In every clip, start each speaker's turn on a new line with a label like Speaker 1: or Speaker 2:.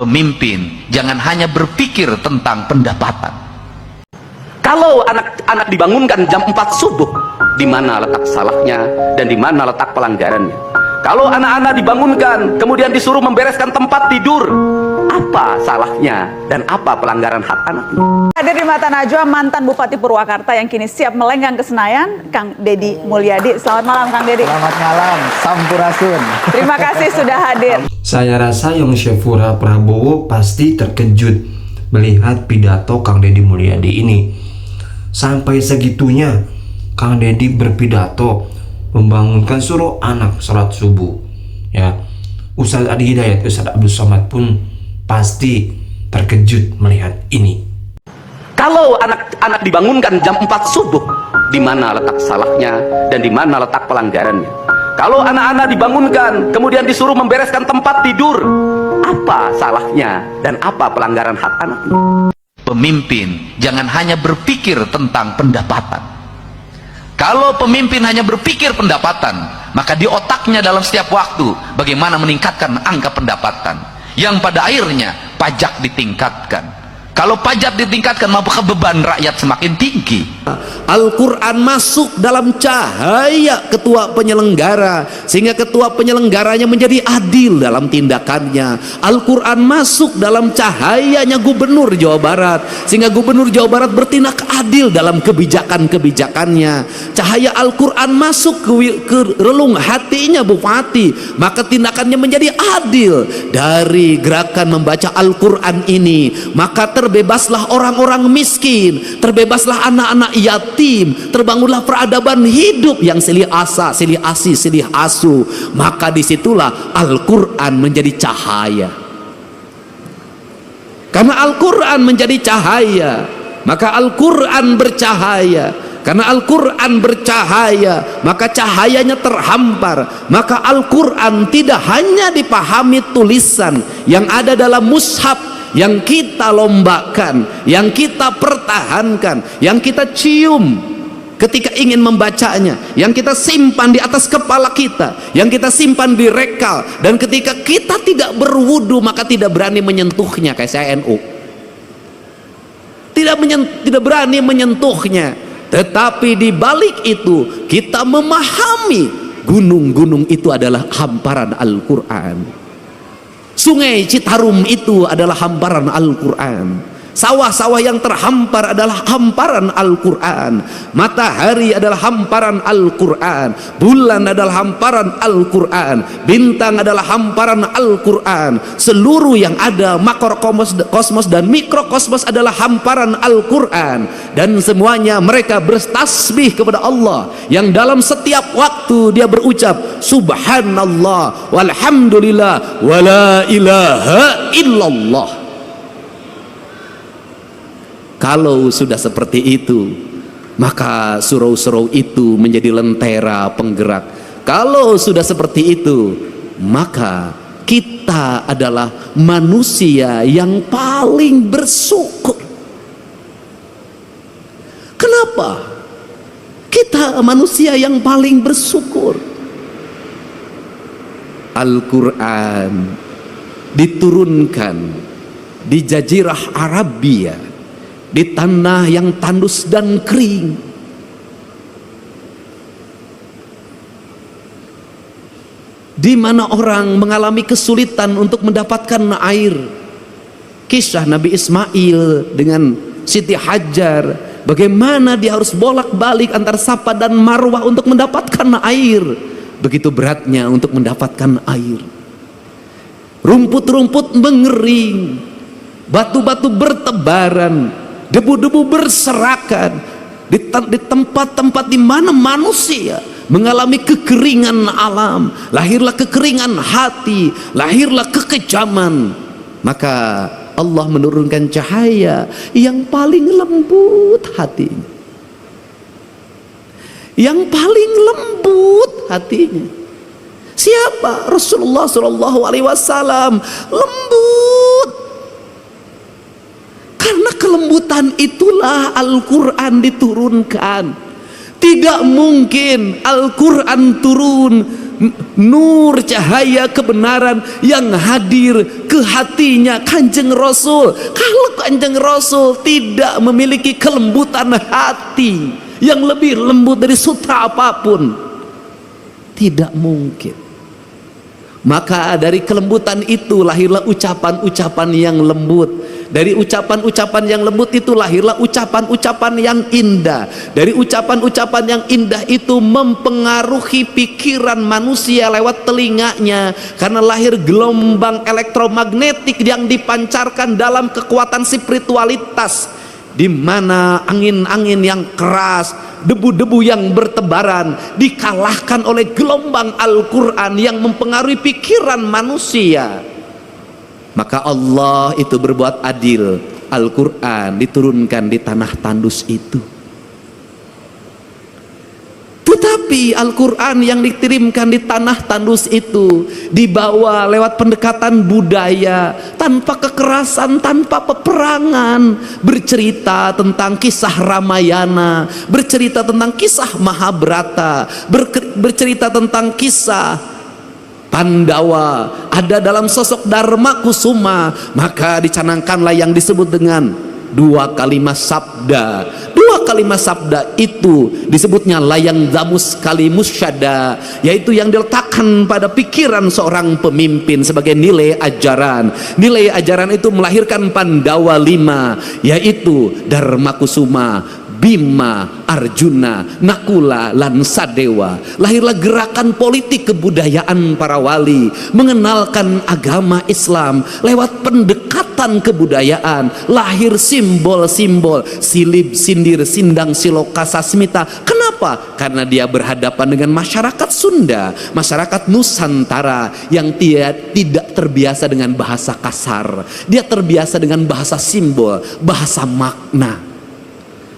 Speaker 1: Pemimpin jangan hanya berpikir tentang pendapatan.
Speaker 2: Kalau anak-anak dibangunkan jam 4 subuh, di mana letak salahnya dan di mana letak pelanggarannya? Kalau anak-anak dibangunkan kemudian disuruh membereskan tempat tidur, apa salahnya dan apa pelanggaran hak anaknya?
Speaker 3: Hadir di Mata Najwa mantan Bupati Purwakarta yang kini siap melenggang ke Senayan, Kang Deddy Mulyadi. Selamat malam, Kang Deddy.
Speaker 4: Selamat malam, Sampurasun.
Speaker 3: Terima kasih sudah hadir.
Speaker 5: Saya rasa Yong Syafura Prabowo pasti terkejut melihat pidato Kang Deddy Mulyadi ini. Sampai segitunya Kang Deddy berpidato membangunkan suruh anak sholat subuh. Ya, Ustadz Adi Hidayat, Ustadz Abdul Somad pun pasti terkejut melihat ini.
Speaker 2: Kalau anak-anak dibangunkan jam 4 subuh, di mana letak salahnya dan di mana letak pelanggarannya? Kalau anak-anak dibangunkan kemudian disuruh membereskan tempat tidur, apa salahnya dan apa pelanggaran hak anaknya?
Speaker 1: Pemimpin jangan hanya berpikir tentang pendapatan. Kalau pemimpin hanya berpikir pendapatan, maka di otaknya dalam setiap waktu bagaimana meningkatkan angka pendapatan, yang pada akhirnya pajak ditingkatkan. Kalau pajak ditingkatkan, maka beban rakyat semakin tinggi.
Speaker 6: Al-Quran masuk dalam cahaya ketua penyelenggara, sehingga ketua penyelenggaranya menjadi adil dalam tindakannya. Al-Quran masuk dalam cahayanya Gubernur Jawa Barat, sehingga Gubernur Jawa Barat bertindak adil dalam kebijakan-kebijakannya. Cahaya Al-Quran masuk ke relung hatinya Bupati, maka tindakannya menjadi adil. Dari gerakan membaca Al-Quran ini, maka terbebaslah orang-orang miskin, terbebaslah anak-anak yatim, terbangunlah peradaban hidup yang silih asa, silih asi, silih asu. Maka disitulah Al-Quran menjadi cahaya. Karena Al-Quran menjadi cahaya, maka Al-Quran bercahaya. Karena Al-Quran bercahaya, maka cahayanya terhampar. Maka Al-Quran tidak hanya dipahami tulisan yang ada dalam mushaf, yang kita lombakan, yang kita pertahankan, yang kita cium ketika ingin membacanya, yang kita simpan di atas kepala kita, yang kita simpan di rekal, dan ketika kita tidak berwudu maka tidak berani menyentuhnya. Kayak saya NU, tidak berani menyentuhnya. Tetapi di balik itu kita memahami gunung-gunung itu adalah hamparan Al-Quran. Sungai Citarum itu adalah hamparan Al-Quran. Sawah-sawah yang terhampar adalah hamparan Al-Quran. Matahari adalah hamparan Al-Quran. Bulan adalah hamparan Al-Quran. Bintang adalah hamparan Al-Quran. Seluruh yang ada, makrokosmos dan mikrokosmos adalah hamparan Al-Quran. Dan semuanya mereka bertasbih kepada Allah, yang dalam setiap waktu dia berucap Subhanallah walhamdulillah wala ilaha illallah. Kalau sudah seperti itu, maka surau-surau itu menjadi lentera penggerak. Kalau sudah seperti itu, maka kita adalah manusia yang paling bersyukur. Kenapa? Kita manusia yang paling bersyukur. Al-Quran diturunkan di Jazirah Arabia, di tanah yang tandus dan kering. Di mana orang mengalami kesulitan untuk mendapatkan air. Kisah Nabi Ismail dengan Siti Hajar, bagaimana dia harus bolak-balik antar Safa dan Marwah untuk mendapatkan air. Begitu beratnya untuk mendapatkan air. Rumput-rumput mengering, batu-batu bertebaran, debu-debu berserakan di tempat-tempat di mana manusia mengalami kekeringan alam. Lahirlah kekeringan hati, lahirlah kekejaman. Maka Allah menurunkan cahaya yang paling lembut hatinya, yang paling lembut hatinya. Siapa? Rasulullah Shallallahu Alaihi Wasallam. Lembut. Karena kelembutan itulah Al-Quran diturunkan. Tidak mungkin Al-Quran turun nur cahaya kebenaran yang hadir ke hatinya Kanjeng Rasul. Kalau Kanjeng Rasul tidak memiliki kelembutan hati yang lebih lembut dari sutra apapun, tidak mungkin. Maka dari kelembutan itu lahirlah ucapan-ucapan yang lembut. Dari ucapan-ucapan yang lembut itu lahirlah ucapan-ucapan yang indah. Dari ucapan-ucapan yang indah itu mempengaruhi pikiran manusia lewat telinganya, karena lahir gelombang elektromagnetik yang dipancarkan dalam kekuatan spiritualitas, di mana angin-angin yang keras, debu-debu yang bertebaran dikalahkan oleh gelombang Al-Quran yang mempengaruhi pikiran manusia. Maka Allah itu berbuat adil. Al-Quran diturunkan di tanah tandus itu. Tetapi Al-Quran yang dikirimkan di tanah tandus itu dibawa lewat pendekatan budaya, tanpa kekerasan, tanpa peperangan, bercerita tentang kisah Ramayana, bercerita tentang kisah Mahabharata, bercerita tentang kisah Pandawa, ada dalam sosok Dharma Kusuma. Maka dicanangkanlah yang disebut dengan dua kalimat sabda. Dua kalimat sabda itu disebutnya layang damus kalimus syada, yaitu yang diletakkan pada pikiran seorang pemimpin sebagai nilai ajaran. Nilai ajaran itu melahirkan Pandawa 5, yaitu Dharma Kusuma, Bima, Arjuna, Nakula, lan Sadewa. Lahirlah gerakan politik kebudayaan para wali, mengenalkan agama Islam lewat pendekatan kebudayaan. Lahir simbol-simbol silib, sindir, sindang, siloka, sasmita. Kenapa? Karena dia berhadapan dengan masyarakat Sunda, masyarakat Nusantara yang tidak terbiasa dengan bahasa kasar. Dia terbiasa dengan bahasa simbol, bahasa makna.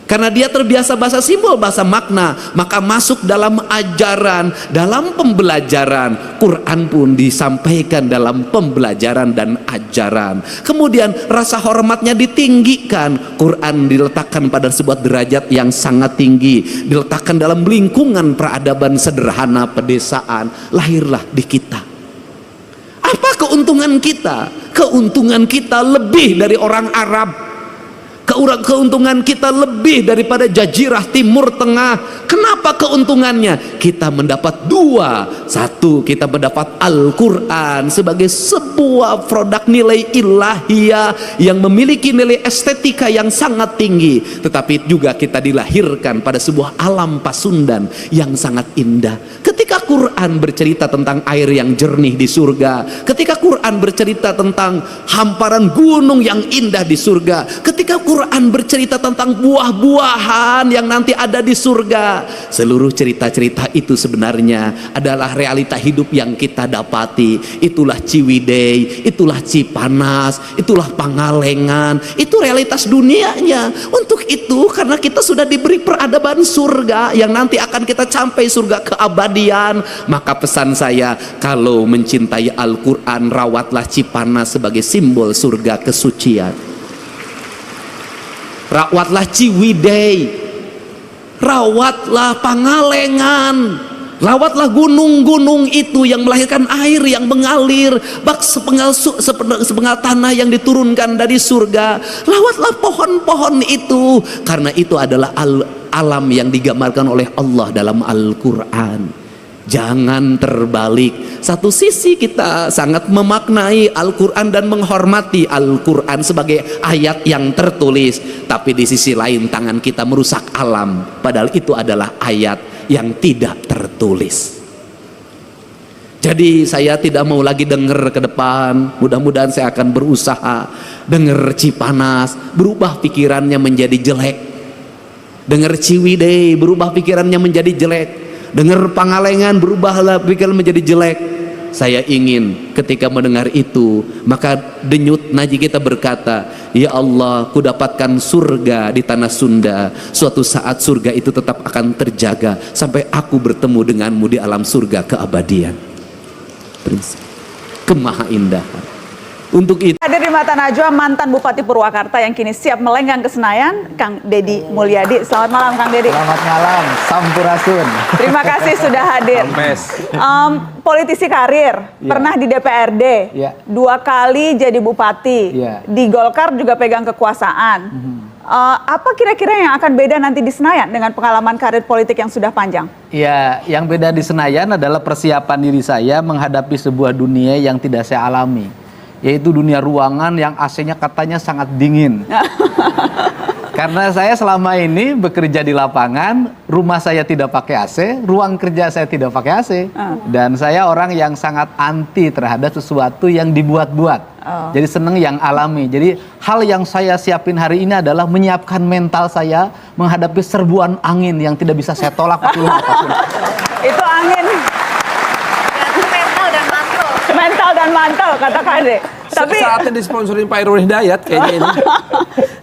Speaker 6: Karena dia terbiasa bahasa simbol, bahasa makna, maka masuk dalam ajaran, dalam pembelajaran. Quran pun disampaikan dalam pembelajaran dan ajaran. Kemudian rasa hormatnya ditinggikan. Quran diletakkan pada sebuah derajat yang sangat tinggi, diletakkan dalam lingkungan peradaban sederhana pedesaan. Lahirlah di kita. Apa keuntungan kita? Keuntungan kita lebih dari orang Arab. Keuntungan kita lebih daripada jazirah Timur Tengah. Kenapa keuntungannya? Kita mendapat dua. Satu, kita mendapat Al-Quran sebagai sebuah produk nilai ilahiyah yang memiliki nilai estetika yang sangat tinggi. Tetapi juga kita dilahirkan pada sebuah alam pasundan yang sangat indah. Ketika Quran bercerita tentang air yang jernih di surga, ketika Quran bercerita tentang hamparan gunung yang indah di surga, ketika Quran bercerita tentang buah-buahan yang nanti ada di surga, seluruh cerita-cerita itu sebenarnya adalah realita hidup yang kita dapati. Itulah Ciwidey, itulah Cipanas, itulah Pangalengan, itu realitas dunianya. Untuk itu, karena kita sudah diberi peradaban surga yang nanti akan kita sampai surga keabadian, maka pesan saya, kalau mencintai Al-Quran, rawatlah Cipanas sebagai simbol surga kesucian. Rawatlah Ciwidey, rawatlah Pangalengan, rawatlah gunung-gunung itu yang melahirkan air yang mengalir, bak sepenggal tanah yang diturunkan dari surga. Rawatlah pohon-pohon itu, karena itu adalah alam yang digambarkan oleh Allah dalam Al-Quran. Jangan terbalik. Satu sisi kita sangat memaknai Al-Quran dan menghormati Al-Quran sebagai ayat yang tertulis, tapi di sisi lain tangan kita merusak alam, padahal itu adalah ayat yang tidak tertulis. Jadi saya tidak mau lagi dengar ke depan. Mudah-mudahan saya akan berusaha dengar Cipanas, berubah pikirannya menjadi jelek. Dengar Ciwidey, berubah pikirannya menjadi jelek. Dengar Pangalengan, berubahlah pikiran menjadi jelek. Saya ingin ketika mendengar itu, maka denyut nadi kita berkata, ya Allah, ku dapatkan surga di tanah Sunda. Suatu saat surga itu tetap akan terjaga sampai aku bertemu denganmu di alam surga keabadian. Kemahaindahan. Untuk itu
Speaker 3: Hadir di Mata Najwa mantan Bupati Purwakarta yang kini siap melenggang ke Senayan, Kang Deddy Mulyadi. Selamat malam, Kang Deddy.
Speaker 4: Selamat malam, Sampurasun.
Speaker 3: Terima kasih sudah hadir. Politisi karir,
Speaker 4: Iya.
Speaker 3: pernah di DPRD,
Speaker 4: Iya.
Speaker 3: 2 kali jadi bupati,
Speaker 4: Iya.
Speaker 3: di Golkar juga pegang kekuasaan. Apa kira-kira yang akan beda nanti di Senayan dengan pengalaman karir politik yang sudah panjang?
Speaker 7: Ya, yang beda di Senayan adalah persiapan diri saya menghadapi sebuah dunia yang tidak saya alami, yaitu dunia ruangan yang AC-nya katanya sangat dingin. Karena saya selama ini bekerja di lapangan, rumah saya tidak pakai AC, ruang kerja saya tidak pakai AC, dan saya orang yang sangat anti terhadap sesuatu yang dibuat-buat. Jadi seneng yang alami. Jadi hal yang saya siapin hari ini adalah menyiapkan mental saya menghadapi serbuan angin yang tidak bisa saya tolak pakai apapun.
Speaker 3: Itu angin. Mental dan mantel, kata Kade. Tapi
Speaker 8: saatnya disponsorin Pak Irwan Hidayat kayaknya ini.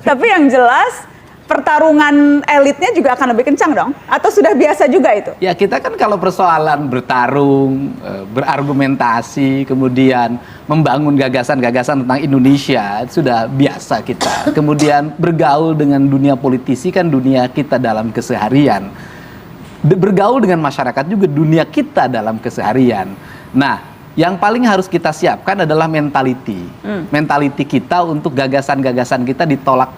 Speaker 3: tapi yang jelas pertarungan elitnya juga akan lebih kencang dong? Atau sudah biasa juga itu?
Speaker 7: Ya kita kan kalau persoalan bertarung, berargumentasi, kemudian membangun gagasan-gagasan tentang Indonesia itu sudah biasa kita. Kemudian bergaul dengan dunia politisi kan dunia kita dalam keseharian. Bergaul dengan masyarakat juga dunia kita dalam keseharian. Nah, yang paling harus kita siapkan adalah mentality. Mentality kita untuk gagasan-gagasan kita ditolak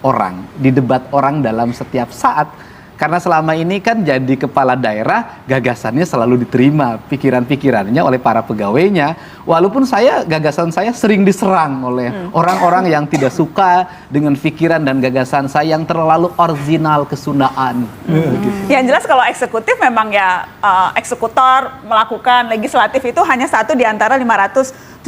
Speaker 7: orang, didebat orang dalam setiap saat. Karena selama ini kan jadi kepala daerah, gagasannya selalu diterima, pikiran-pikirannya oleh para pegawainya. Walaupun gagasan saya sering diserang oleh orang-orang yang tidak suka dengan pikiran dan gagasan saya yang terlalu original kesundaan.
Speaker 3: Yang jelas kalau eksekutif memang ya eksekutor melakukan, legislatif itu hanya satu di antara 575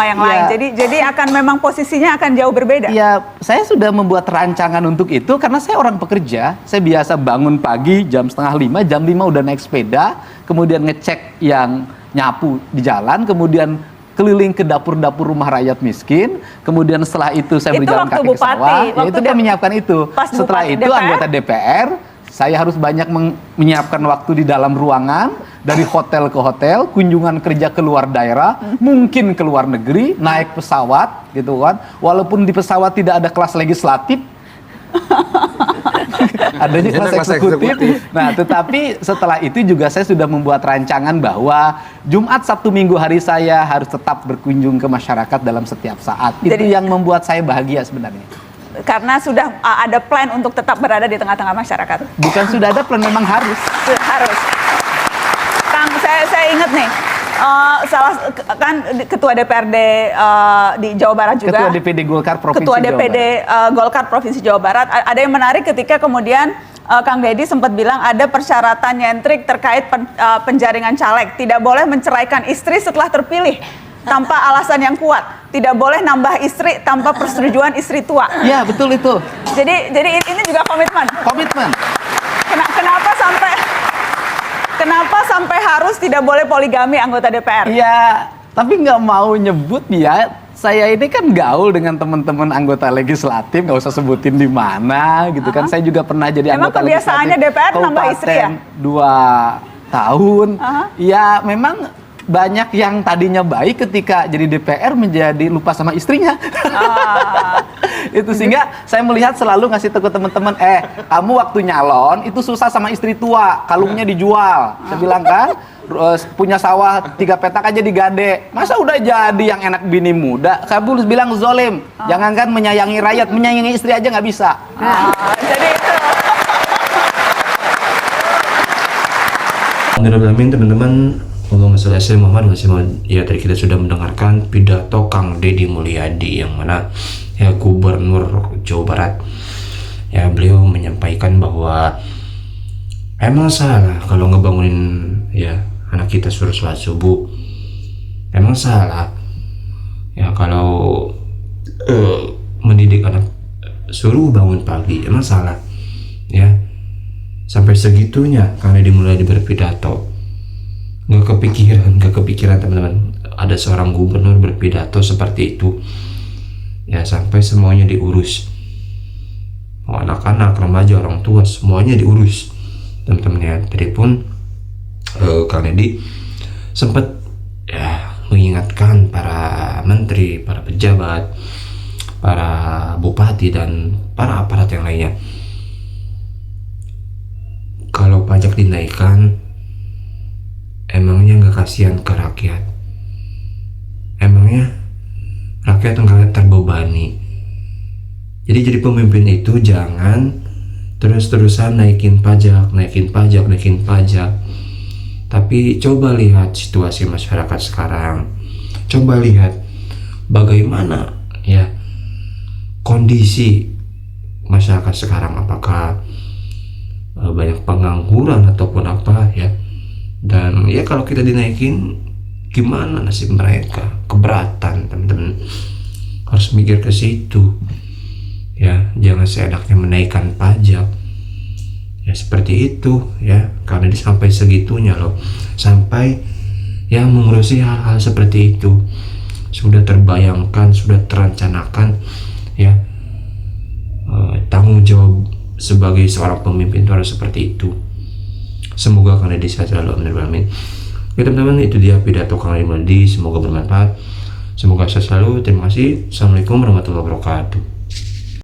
Speaker 3: yang lain. Jadi akan memang posisinya akan jauh berbeda.
Speaker 7: Ya, saya sudah membuat rancangan untuk itu karena saya orang pekerja. Saya biasa bangun pagi jam 4:30, jam 5 udah naik sepeda, kemudian ngecek yang nyapu di jalan, kemudian keliling ke dapur-dapur rumah rakyat miskin, kemudian setelah itu saya
Speaker 3: Itu
Speaker 7: berjalan
Speaker 3: waktu
Speaker 7: kaki ke
Speaker 3: bupati,
Speaker 7: sawah. Ya,
Speaker 3: waktu
Speaker 7: itu kan menyiapkan itu.
Speaker 3: pas
Speaker 7: Setelah
Speaker 3: bupati
Speaker 7: itu
Speaker 3: DPR?
Speaker 7: anggota DPR, saya harus banyak menyiapkan waktu di dalam ruangan, dari hotel ke hotel, kunjungan kerja ke luar daerah, mungkin ke luar negeri, naik pesawat gitu kan. Walaupun di pesawat tidak ada kelas legislatif, adanya kelas eksekutif. Nah, tetapi setelah itu juga saya sudah membuat rancangan bahwa Jumat, Sabtu, Minggu hari saya harus tetap berkunjung ke masyarakat dalam setiap saat. Itu yang membuat saya bahagia sebenarnya.
Speaker 3: Karena sudah ada plan untuk tetap berada di tengah-tengah masyarakat.
Speaker 7: Bukan sudah ada plan, memang harus.
Speaker 3: Harus. Kang, saya ingat nih, ketua DPRD di Jawa Barat juga.
Speaker 7: Ketua DPD Golkar Provinsi
Speaker 3: Ketua
Speaker 7: Jawa
Speaker 3: DPD Golkar Provinsi Jawa Barat. Ada yang menarik ketika kemudian Kang Deddy sempat bilang ada persyaratan nyentrik terkait penjaringan caleg. Tidak boleh menceraikan istri setelah terpilih tanpa alasan yang kuat. Tidak boleh nambah istri tanpa persetujuan istri tua.
Speaker 7: Ya, betul itu.
Speaker 3: Jadi ini juga komitmen.
Speaker 7: Komitmen.
Speaker 3: Kenapa sampai harus tidak boleh poligami anggota DPR?
Speaker 7: Ya, tapi nggak mau nyebut ya. Saya ini kan gaul dengan teman-teman anggota legislatif, nggak usah sebutin di mana gitu kan. Saya juga pernah jadi
Speaker 3: Memang
Speaker 7: anggota
Speaker 3: kebiasaannya
Speaker 7: legislatif
Speaker 3: DPR nambah istri ya?
Speaker 7: 2 tahun. Ya memang banyak yang tadinya baik ketika jadi DPR menjadi lupa sama istrinya. Itu sehingga saya melihat selalu ngasih tahu ke teman-teman, kamu waktu nyalon itu susah sama istri tua, kalungnya dijual. Saya bilang kan, punya sawah 3 petak aja digade. Masa udah jadi yang enak bini muda? Kabul bilang zolim. Jangankan menyayangi rakyat, menyayangi istri aja nggak bisa.
Speaker 3: Jadi itu.
Speaker 5: Alhamdulillah teman-teman, ngomong masalah Syekh Muhammad ya, tadi kita sudah mendengarkan pidato Kang Deddy Mulyadi yang mana ya Gubernur Jawa Barat. Ya, beliau menyampaikan bahwa emang salah kalau ngebangunin ya anak kita suruh sholat subuh. Emang salah ya kalau mendidik anak suruh bangun pagi. Emang salah ya. Sampai segitunya Kang Deddy Mulyadi berpidato. Gak kepikiran teman-teman ada seorang gubernur berpidato seperti itu ya, sampai semuanya diurus, mau anak-anak, remaja, orang tua, semuanya diurus teman-teman ya. Tadi pun Kang Deddy sempat ya mengingatkan para menteri, para pejabat, para bupati dan para aparat yang lainnya. Kalau pajak dinaikkan, emangnya nggak kasihan ke rakyat? Emangnya rakyat nggak terbebani? Jadi pemimpin itu jangan terus-terusan naikin pajak. Tapi coba lihat situasi masyarakat sekarang. Coba lihat bagaimana ya kondisi masyarakat sekarang, apakah banyak pengangguran ataupun apa ya. Dan ya kalau kita dinaikin, gimana nasib mereka? Keberatan, teman-teman. Harus mikir ke situ. Ya, jangan seenaknya menaikkan pajak. Ya seperti itu ya, karena sampai segitunya loh. Sampai ya mengurusi hal-hal seperti itu. Sudah terbayangkan, sudah terencanakan ya. Tanggung jawab sebagai seorang pemimpin itu harus seperti itu. Semoga Kang Deddy sehat selalu, amin. Oke teman-teman, itu dia pidato Kang Deddy. Semoga bermanfaat, semoga sehat selalu. Terima kasih. Assalamualaikum warahmatullahi wabarakatuh.